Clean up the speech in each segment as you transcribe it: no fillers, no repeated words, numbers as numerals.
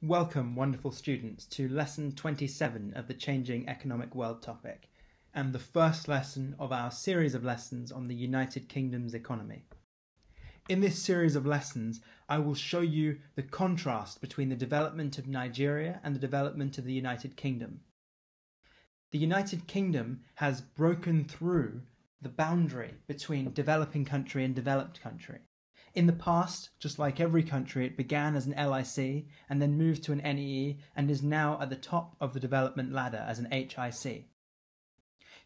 Welcome, wonderful students, to Lesson 27 of the Changing Economic World topic, and the first lesson of our series of lessons on the United Kingdom's economy. In this series of lessons, I will show you the contrast between the development of Nigeria and the development of the United Kingdom. The United Kingdom has broken through the boundary between developing country and developed country. In the past, just like every country, it began as an LIC and then moved to an NEE and is now at the top of the development ladder as an HIC.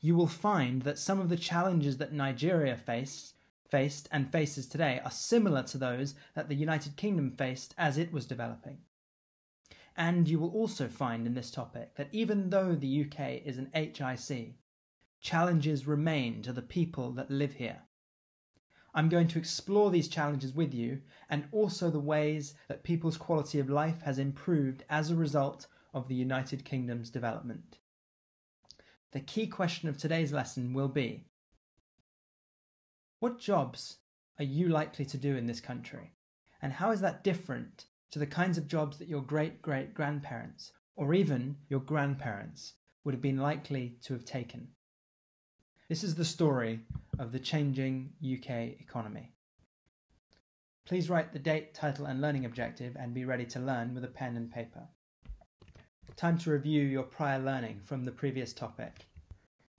You will find that some of the challenges that Nigeria faced and faces today are similar to those that the United Kingdom faced as it was developing. And you will also find in this topic that even though the UK is an HIC, challenges remain to the people that live here. I'm going to explore these challenges with you and also the ways that people's quality of life has improved as a result of the United Kingdom's development. The key question of today's lesson will be, what jobs are you likely to do in this country? And how is that different to the kinds of jobs that your great-great-grandparents or even your grandparents would have been likely to have taken? This is the story of the changing UK economy. Please write the date, title and learning objective and be ready to learn with a pen and paper. Time to review your prior learning from the previous topic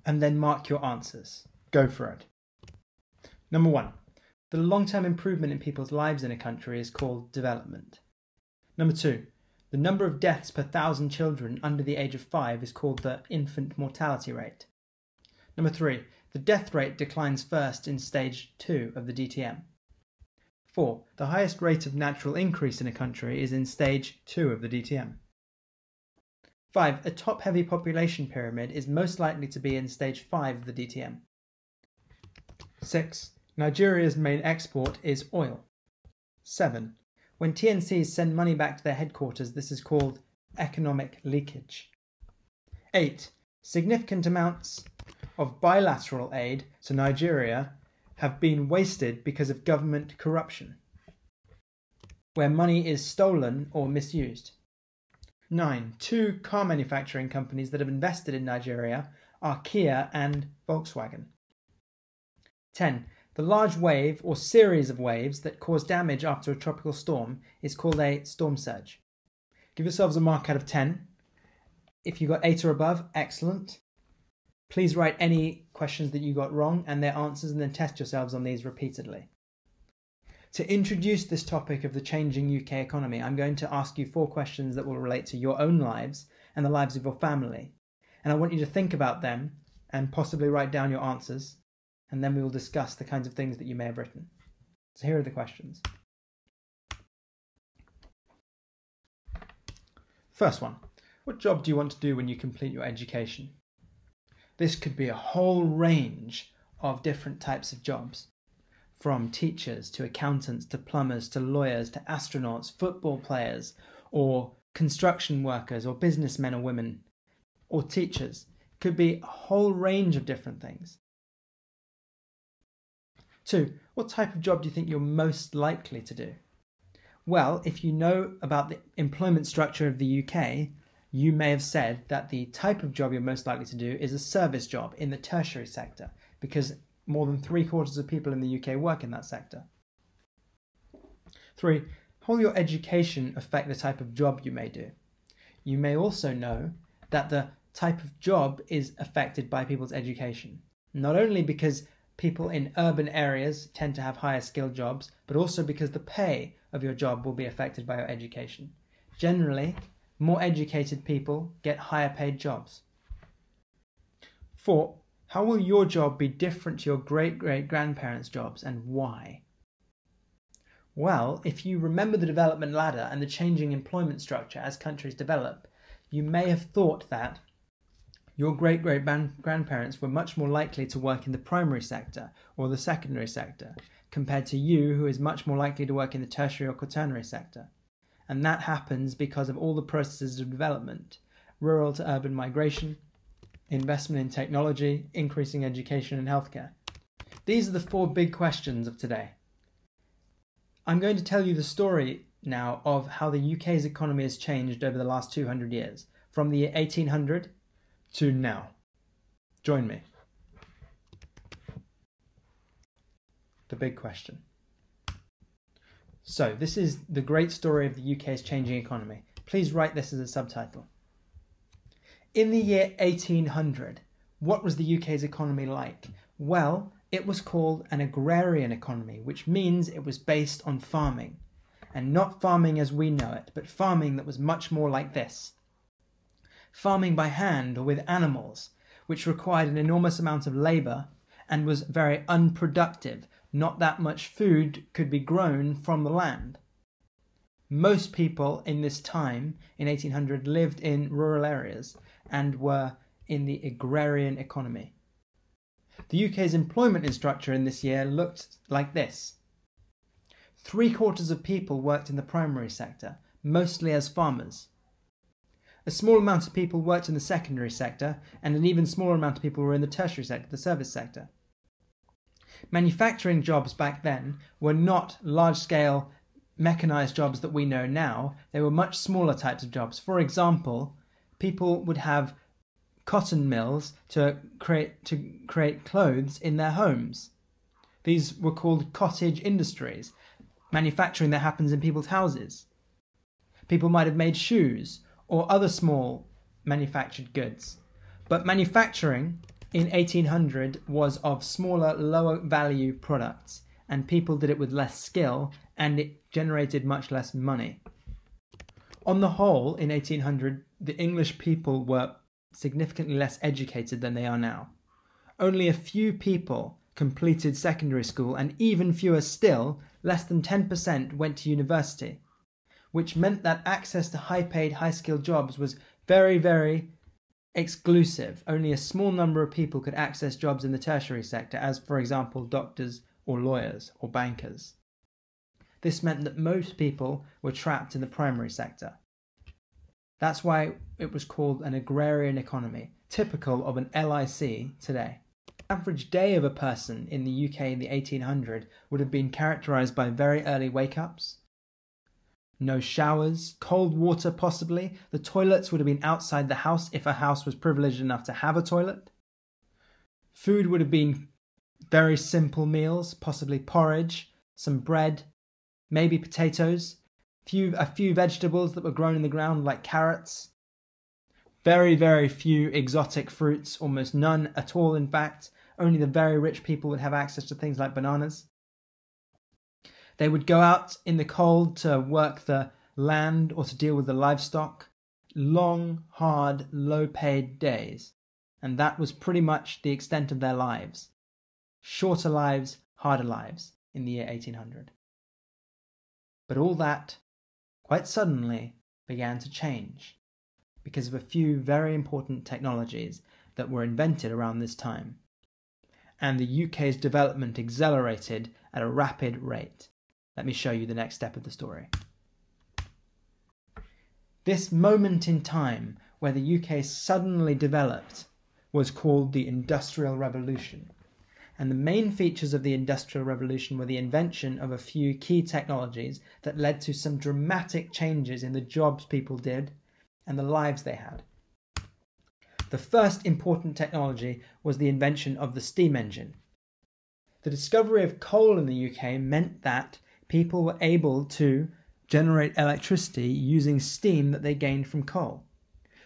and then mark your answers. Go for it. Number 1. The long-term improvement in people's lives in a country is called development. Number 2. The number of deaths per 1,000 children under the age of 5 is called the infant mortality rate. Number 3. The death rate declines first in stage 2 of the DTM. 4. The highest rate of natural increase in a country is in stage 2 of the DTM. 5. A top-heavy population pyramid is most likely to be in stage 5 of the DTM. 6. Nigeria's main export is oil. 7. When TNCs send money back to their headquarters, this is called economic leakage. 8. Significant amounts of bilateral aid to Nigeria have been wasted because of government corruption, where money is stolen or misused. 9. 2 car manufacturing companies that have invested in Nigeria are Kia and Volkswagen. 10. The large wave or series of waves that cause damage after a tropical storm is called a storm surge. Give yourselves a mark out of 10. If you got 8 or above, excellent. Please write any questions that you got wrong and their answers and then test yourselves on these repeatedly. To introduce this topic of the changing UK economy, I'm going to ask you 4 questions that will relate to your own lives and the lives of your family. And I want you to think about them and possibly write down your answers, and then we will discuss the kinds of things that you may have written. So here are the questions. First one, what job do you want to do when you complete your education? This could be a whole range of different types of jobs, from teachers to accountants to plumbers to lawyers to astronauts, football players, or construction workers or businessmen or women, or teachers. It could be a whole range of different things. 2. What type of job do you think you're most likely to do? Well, if you know about the employment structure of the UK, you may have said that the type of job you're most likely to do is a service job in the tertiary sector, because more than 3/4 of people in the UK work in that sector. 3. How will your education affect the type of job you may do? You may also know that the type of job is affected by people's education, not only because people in urban areas tend to have higher skilled jobs, but also because the pay of your job will be affected by your education. Generally, more educated people get higher paid jobs. 4. How will your job be different to your great-great-grandparents' jobs and why? Well, if you remember the development ladder and the changing employment structure as countries develop, you may have thought that your great-great-grandparents were much more likely to work in the primary sector or the secondary sector, compared to you, who is much more likely to work in the tertiary or quaternary sector. And that happens because of all the processes of development, rural to urban migration, investment in technology, increasing education and healthcare. These are the 4 big questions of today. I'm going to tell you the story now of how the UK's economy has changed over the last 200 years, from the year 1800 to now. Join me. The big question. So, this is the great story of the UK's changing economy. Please write this as a subtitle. In the year 1800, what was the UK's economy like? Well, it was called an agrarian economy, which means it was based on farming. And not farming as we know it, but farming that was much more like this. Farming by hand or with animals, which required an enormous amount of labour and was very unproductive. Not that much food could be grown from the land. Most people in this time, in 1800, lived in rural areas and were in the agrarian economy. The UK's employment structure in this year looked like this. 3/4 of people worked in the primary sector, mostly as farmers. A small amount of people worked in the secondary sector, and an even smaller amount of people were in the tertiary sector, the service sector. Manufacturing jobs back then were not large-scale mechanized jobs that we know now. They were much smaller types of jobs. For example, people would have cotton mills to create clothes in their homes. These were called cottage industries, manufacturing that happens in people's houses. People might have made shoes or other small manufactured goods. But manufacturing in 1800 was of smaller, lower value products, and people did it with less skill, and it generated much less money. On the whole, in 1800, the English people were significantly less educated than they are now. Only a few people completed secondary school, and even fewer still, less than 10%, went to university, which meant that access to high-paid, high-skilled jobs was very, very exclusive. Only a small number of people could access jobs in the tertiary sector, as, for example, doctors or lawyers or bankers. This meant that most people were trapped in the primary sector. That's why it was called an agrarian economy, typical of an LIC today. The average day of a person in the UK in the 1800 would have been characterised by very early wake-ups, no showers, cold water possibly. The toilets would have been outside the house if a house was privileged enough to have a toilet. Food would have been very simple meals, possibly porridge, some bread, maybe potatoes, a few vegetables that were grown in the ground like carrots. Very, very few exotic fruits, almost none at all in fact. Only the very rich people would have access to things like bananas. They would go out in the cold to work the land or to deal with the livestock. Long, hard, low-paid days. And that was pretty much the extent of their lives. Shorter lives, harder lives in the year 1800. But all that, quite suddenly, began to change because of a few very important technologies that were invented around this time. And the UK's development accelerated at a rapid rate. Let me show you the next step of the story. This moment in time where the UK suddenly developed was called the Industrial Revolution. And the main features of the Industrial Revolution were the invention of a few key technologies that led to some dramatic changes in the jobs people did and the lives they had. The first important technology was the invention of the steam engine. The discovery of coal in the UK meant that people were able to generate electricity using steam that they gained from coal.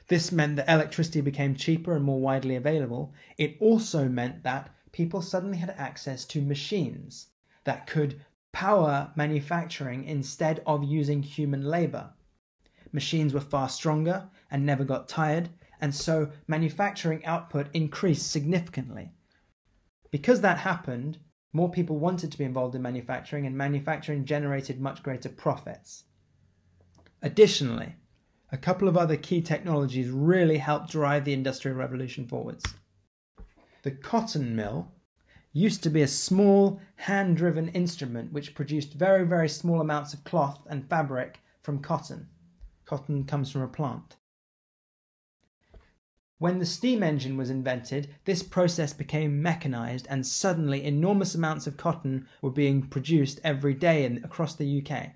This meant that electricity became cheaper and more widely available. It also meant that people suddenly had access to machines that could power manufacturing instead of using human labour. Machines were far stronger and never got tired, and so manufacturing output increased significantly. Because that happened, more people wanted to be involved in manufacturing, and manufacturing generated much greater profits. Additionally, a couple of other key technologies really helped drive the Industrial Revolution forwards. The cotton mill used to be a small, hand-driven instrument which produced very, very small amounts of cloth and fabric from cotton. Cotton comes from a plant. When the steam engine was invented, this process became mechanized, and suddenly enormous amounts of cotton were being produced every day across the UK.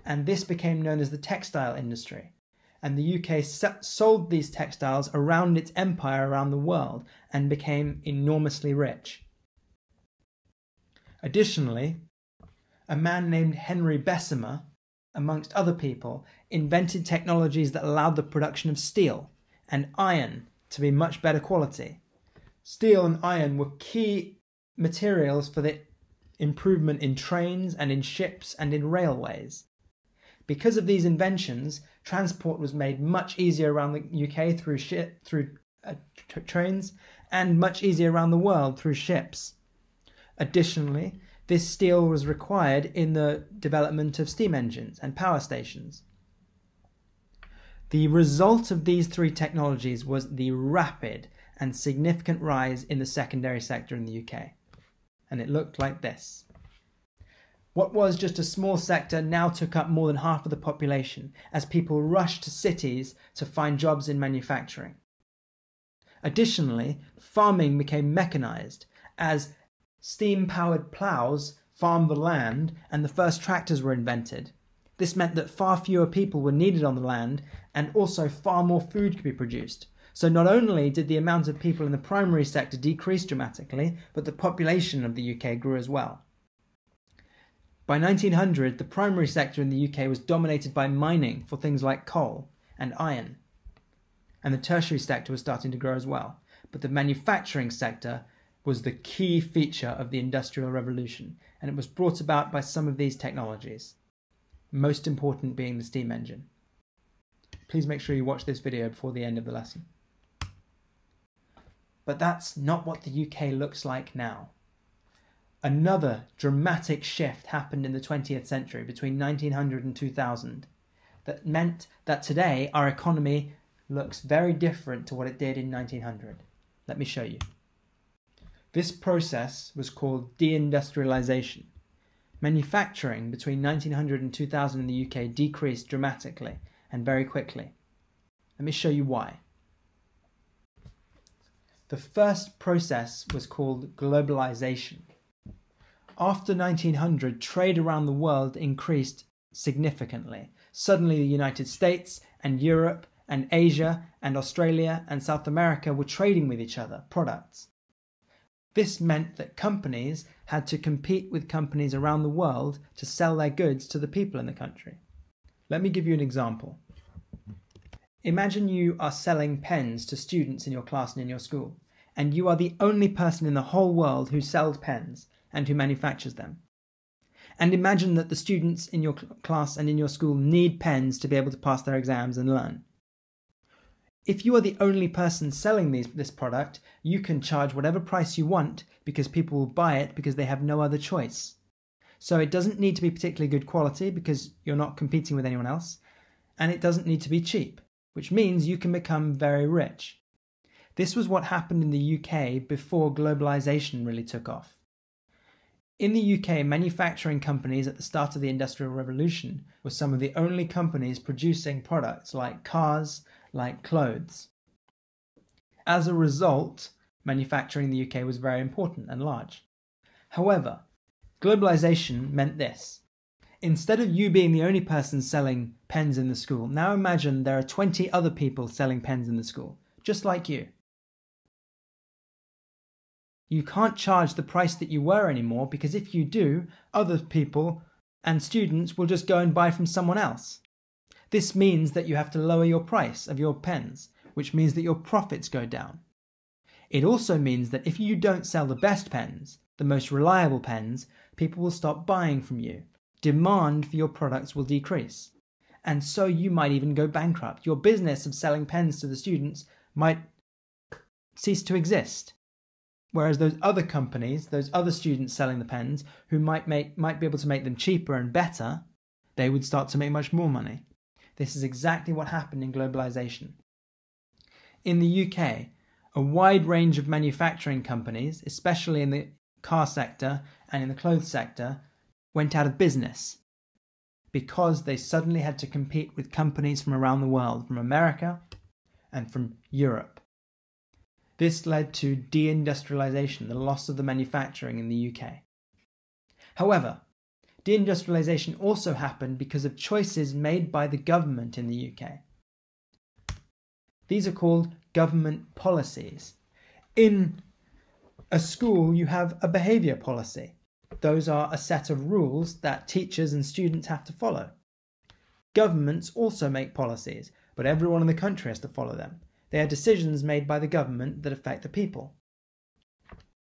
and this became known as the textile industry. And the UK sold these textiles around its empire around the world and became enormously rich. Additionally, a man named Henry Bessemer, amongst other people, invented technologies that allowed the production of steel and iron to be much better quality. Steel and iron were key materials for the improvement in trains and in ships and in railways. Because of these inventions, transport was made much easier around the UK through trains, and much easier around the world through ships. Additionally, this steel was required in the development of steam engines and power stations. The result of these three technologies was the rapid and significant rise in the secondary sector in the UK. And it looked like this. What was just a small sector now took up more than half of the population as people rushed to cities to find jobs in manufacturing. Additionally, farming became mechanized as steam-powered ploughs farmed the land and the first tractors were invented. This meant that far fewer people were needed on the land and also far more food could be produced. So not only did the amount of people in the primary sector decrease dramatically, but the population of the UK grew as well. By 1900, the primary sector in the UK was dominated by mining for things like coal and iron, and the tertiary sector was starting to grow as well. But the manufacturing sector was the key feature of the Industrial Revolution, and it was brought about by some of these technologies, most important being the steam engine. Please make sure you watch this video before the end of the lesson. But that's not what the UK looks like now. Another dramatic shift happened in the 20th century between 1900 and 2000 that meant that today our economy looks very different to what it did in 1900. Let me show you. This process was called Deindustrialization. Manufacturing between 1900 and 2000 in the UK decreased dramatically and very quickly. Let me show you why. The first process was called Globalisation. After 1900, trade around the world increased significantly. Suddenly the United States and Europe and Asia and Australia and South America were trading with each other, products. This meant that companies had to compete with companies around the world to sell their goods to the people in the country. Let me give you an example. Imagine you are selling pens to students in your class and in your school, and you are the only person in the whole world who sells pens and who manufactures them. And imagine that the students in your class and in your school need pens to be able to pass their exams and learn. If you are the only person selling this product, you can charge whatever price you want because people will buy it because they have no other choice. So it doesn't need to be particularly good quality because you're not competing with anyone else, and it doesn't need to be cheap, which means you can become very rich. This was what happened in the UK before globalisation really took off. In the UK, manufacturing companies at the start of the Industrial Revolution were some of the only companies producing products like cars, like clothes. As a result, manufacturing in the UK was very important and large. However, globalisation meant this. Instead of you being the only person selling pens in the school, now imagine there are 20 other people selling pens in the school, just like you. You can't charge the price that you were anymore because if you do, other people and students will just go and buy from someone else. This means that you have to lower your price of your pens, which means that your profits go down. It also means that if you don't sell the best pens, the most reliable pens, people will stop buying from you. Demand for your products will decrease. And so you might even go bankrupt. Your business of selling pens to the students might cease to exist. Whereas those other companies, those other students selling the pens, who might be able to make them cheaper and better, they would start to make much more money. This is exactly what happened in globalisation. In the UK, a wide range of manufacturing companies, especially in the car sector and in the clothes sector, went out of business because they suddenly had to compete with companies from around the world, from America and from Europe. This led to deindustrialization, the loss of the manufacturing in the UK. However, Deindustrialization also happened because of choices made by the government in the UK. These are called government policies. In a school, you have a behaviour policy. Those are a set of rules that teachers and students have to follow. Governments also make policies, but everyone in the country has to follow them. They are decisions made by the government that affect the people.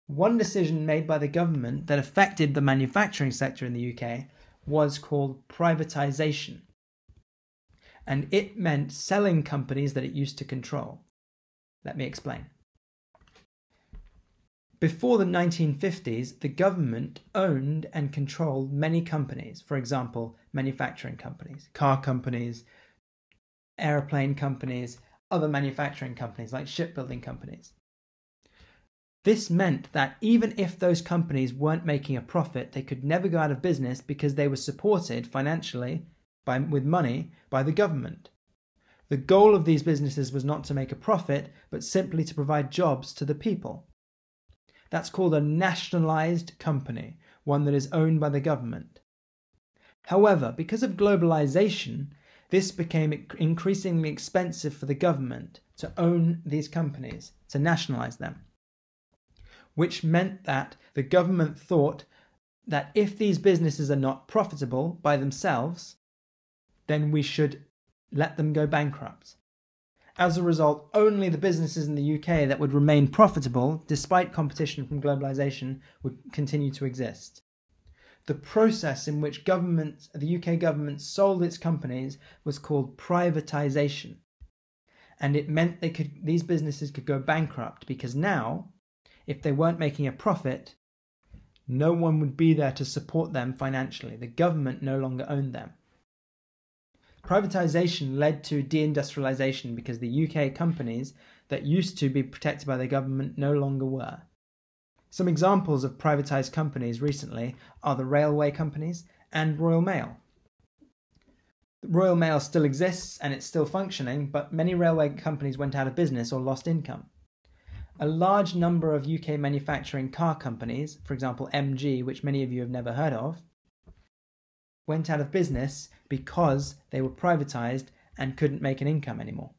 One decision made by the government that affected the manufacturing sector in the UK was called Privatisation. And it meant selling companies that it used to control. Let me explain. Before the 1950s, the government owned and controlled many companies. For example, manufacturing companies, car companies, aeroplane companies, other manufacturing companies like shipbuilding companies. This meant that even if those companies weren't making a profit, they could never go out of business because they were supported financially with money by the government. The goal of these businesses was not to make a profit, but simply to provide jobs to the people. That's called a nationalised company, one that is owned by the government. However, because of globalisation, this became increasingly expensive for the government to own these companies, to nationalise them, which meant that the government thought that if these businesses are not profitable by themselves, then we should let them go bankrupt. As a result, only the businesses in the UK that would remain profitable, despite competition from globalisation, would continue to exist. The process in which the UK government sold its companies was called privatisation. And it meant these businesses could go bankrupt because now, if they weren't making a profit, no one would be there to support them financially. The government no longer owned them. Privatisation led to deindustrialization because the UK companies that used to be protected by the government no longer were. Some examples of privatised companies recently are the railway companies and Royal Mail. Royal Mail still exists and it's still functioning, but many railway companies went out of business or lost income. A large number of UK manufacturing car companies, for example MG, which many of you have never heard of, went out of business because they were privatised and couldn't make an income anymore.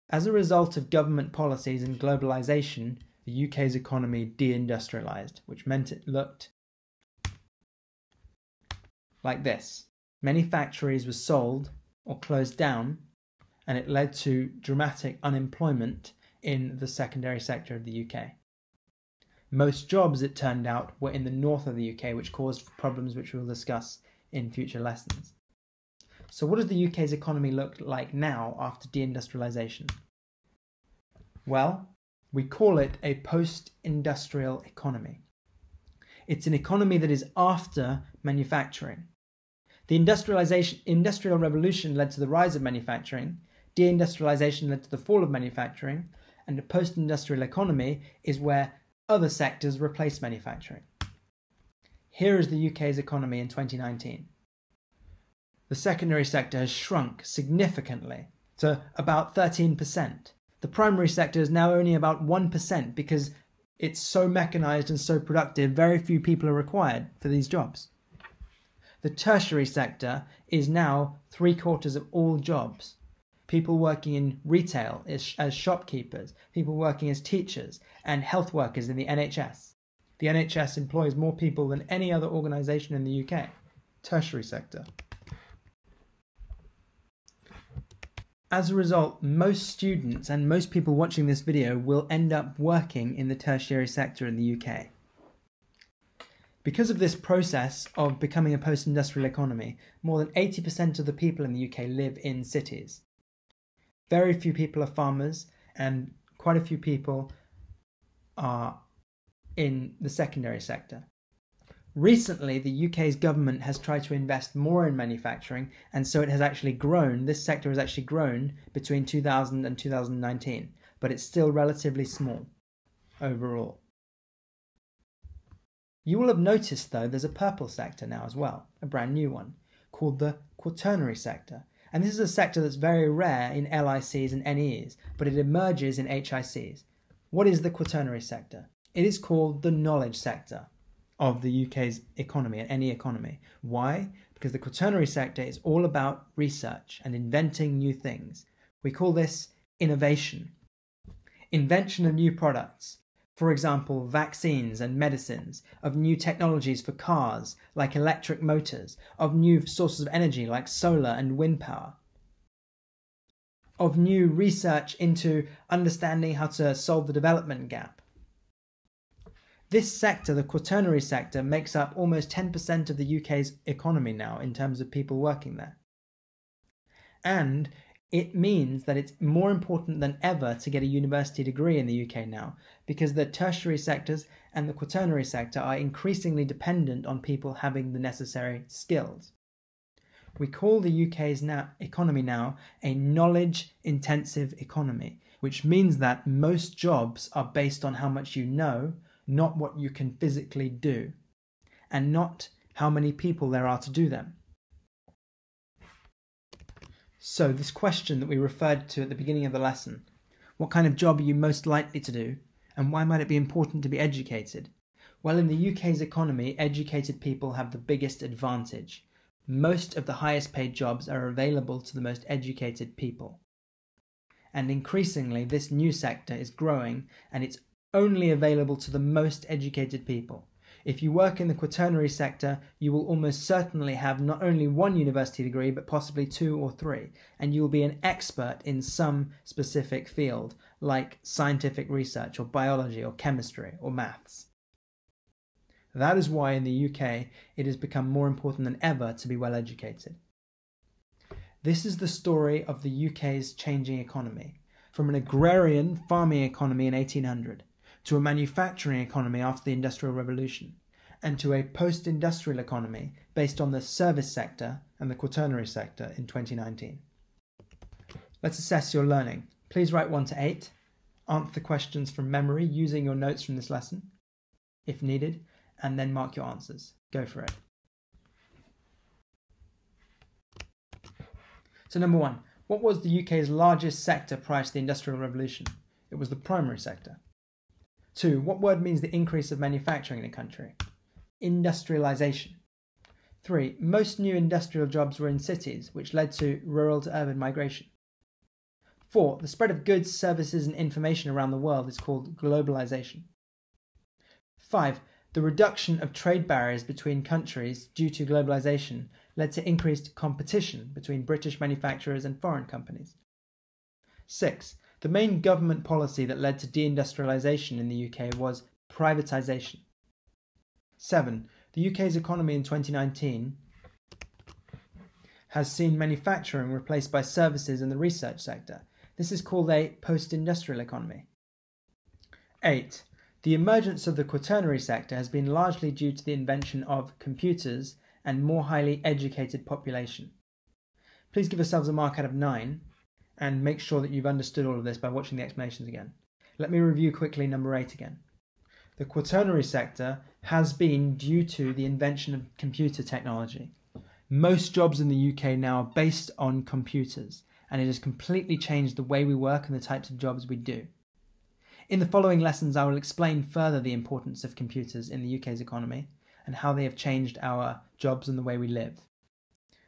As a result of government policies and globalisation, the UK's economy deindustrialised, which meant it looked like this. Many factories were sold or closed down, and it led to dramatic unemployment in the secondary sector of the UK. Most jobs, it turned out, were in the north of the UK, which caused problems which we'll discuss in future lessons. So what does the UK's economy look like now after deindustrialisation? Well, we call it a post-industrial economy. It's an economy that is after manufacturing. The industrial revolution led to the rise of manufacturing, deindustrialisation led to the fall of manufacturing, and a post-industrial economy is where other sectors replace manufacturing. Here is the UK's economy in 2019. The secondary sector has shrunk significantly to about 13%. The primary sector is now only about 1% because it's so mechanised and so productive, very few people are required for these jobs. The tertiary sector is now 3/4 of all jobs. People working in retail as shopkeepers, people working as teachers, and health workers in the NHS. The NHS employs more people than any other organisation in the UK. Tertiary sector. As a result, most students and most people watching this video will end up working in the tertiary sector in the UK. Because of this process of becoming a post-industrial economy, more than 80% of the people in the UK live in cities. Very few people are farmers, and quite a few people are in the secondary sector. Recently, the UK's government has tried to invest more in manufacturing, and so it has actually grown. This sector has actually grown between 2000 and 2019, but it's still relatively small overall. You will have noticed, though, there's a purple sector now as well, a brand new one, called the Quaternary Sector. And this is a sector that's very rare in LICs and NEs, but it emerges in HICs. What is the Quaternary Sector? It is called the knowledge sector. of the UK's economy and any economy. Why? Because the quaternary sector is all about research and inventing new things. We call this innovation. Invention of new products. For example, vaccines and medicines, of new technologies for cars like electric motors, of new sources of energy like solar and wind power, of new research into understanding how to solve the development gap. This sector, the quaternary sector, makes up almost 10% of the UK's economy now in terms of people working there. And it means that it's more important than ever to get a university degree in the UK now, because the tertiary sectors and the quaternary sector are increasingly dependent on people having the necessary skills. We call the UK's economy now a knowledge-intensive economy, which means that most jobs are based on how much you know, not what you can physically do, and not how many people there are to do them. So this question that we referred to at the beginning of the lesson, what kind of job are you most likely to do, and why might it be important to be educated? Well, in the UK's economy, educated people have the biggest advantage. Most of the highest paid jobs are available to the most educated people. And increasingly, this new sector is growing, and it's only available to the most educated people. If you work in the quaternary sector, you will almost certainly have not only one university degree, but possibly 2 or 3, and you will be an expert in some specific field, like scientific research, or biology, or chemistry, or maths. That is why in the UK it has become more important than ever to be well educated. This is the story of the UK's changing economy, from an agrarian farming economy in 1800, to a manufacturing economy after the Industrial Revolution, and to a post-industrial economy based on the service sector and the quaternary sector in 2019. Let's assess your learning. Please write 1 to 8. Answer the questions from memory using your notes from this lesson, if needed, and then mark your answers. Go for it. So number 1, what was the UK's largest sector prior to the Industrial Revolution? It was the primary sector. 2, what word means the increase of manufacturing in a country? Industrialization. 3, most new industrial jobs were in cities, which led to rural to urban migration. 4, the spread of goods, services and information around the world is called globalisation. 5, the reduction of trade barriers between countries due to globalisation led to increased competition between British manufacturers and foreign companies. 6, the main government policy that led to deindustrialization in the UK was privatisation. 7, the UK's economy in 2019 has seen manufacturing replaced by services in the research sector. This is called a post-industrial economy. 8, the emergence of the quaternary sector has been largely due to the invention of computers and more highly educated population. Please give yourselves a mark out of 9 and make sure that you've understood all of this by watching the explanations again. Let me review quickly number 8 again. The quaternary sector has been due to the invention of computer technology. Most jobs in the UK now are based on computers, and it has completely changed the way we work and the types of jobs we do. In the following lessons, I will explain further the importance of computers in the UK's economy and how they have changed our jobs and the way we live.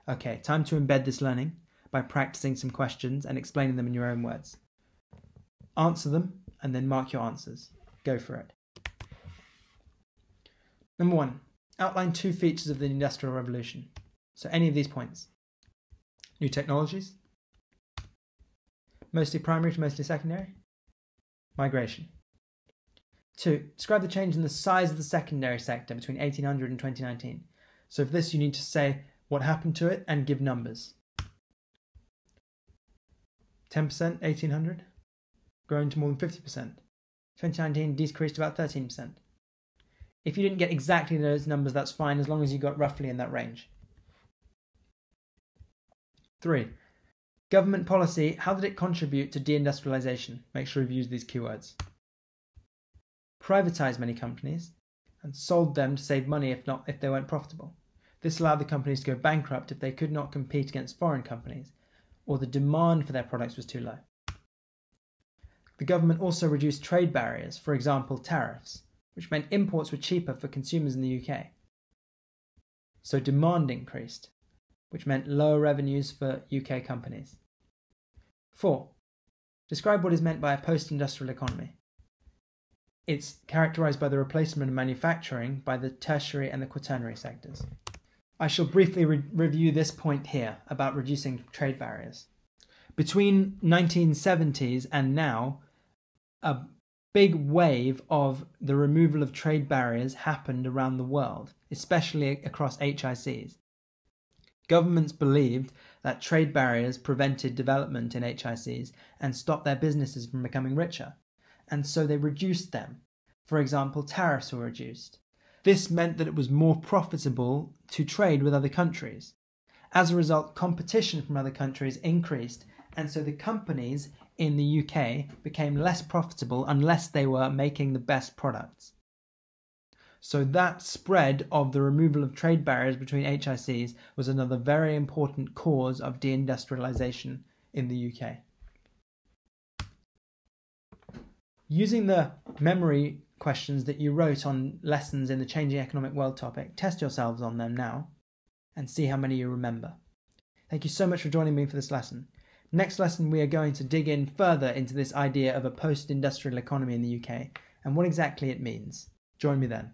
Okay, time to embed this learning by practicing some questions and explaining them in your own words. Answer them and then mark your answers. Go for it. Number 1, outline 2 features of the Industrial Revolution. So any of these points. New technologies, mostly primary to mostly secondary, migration. 2, describe the change in the size of the secondary sector between 1800 and 2019. So for this you need to say what happened to it and give numbers. 10%, 1800, growing to more than 50%. 2019 decreased about 13%. If you didn't get exactly those numbers, that's fine, as long as you got roughly in that range. 3, government policy, how did it contribute to deindustrialization? Make sure you've used these keywords. Privatized many companies and sold them to save money if they weren't profitable. This allowed the companies to go bankrupt if they could not compete against foreign companies, or the demand for their products was too low. The government also reduced trade barriers, for example, tariffs. which meant imports were cheaper for consumers in the UK. So demand increased, which meant lower revenues for UK companies. 4. Describe what is meant by a post-industrial economy. It's characterised by the replacement of manufacturing by the tertiary and the quaternary sectors. I shall briefly review this point here about reducing trade barriers. Between 1970s and now, a big wave of the removal of trade barriers happened around the world, especially across HICs. Governments believed that trade barriers prevented development in HICs and stopped their businesses from becoming richer, and so they reduced them. For example, tariffs were reduced. This meant that it was more profitable to trade with other countries. As a result, competition from other countries increased, and so the companies in the UK became less profitable unless they were making the best products. So that spread of the removal of trade barriers between HICs was another very important cause of deindustrialization in the UK. Using the memory questions that you wrote on lessons in the Changing Economic World topic, test yourselves on them now and see how many you remember. Thank you so much for joining me for this lesson. Next lesson we are going to dig in further into this idea of a post-industrial economy in the UK and what exactly it means. Join me then.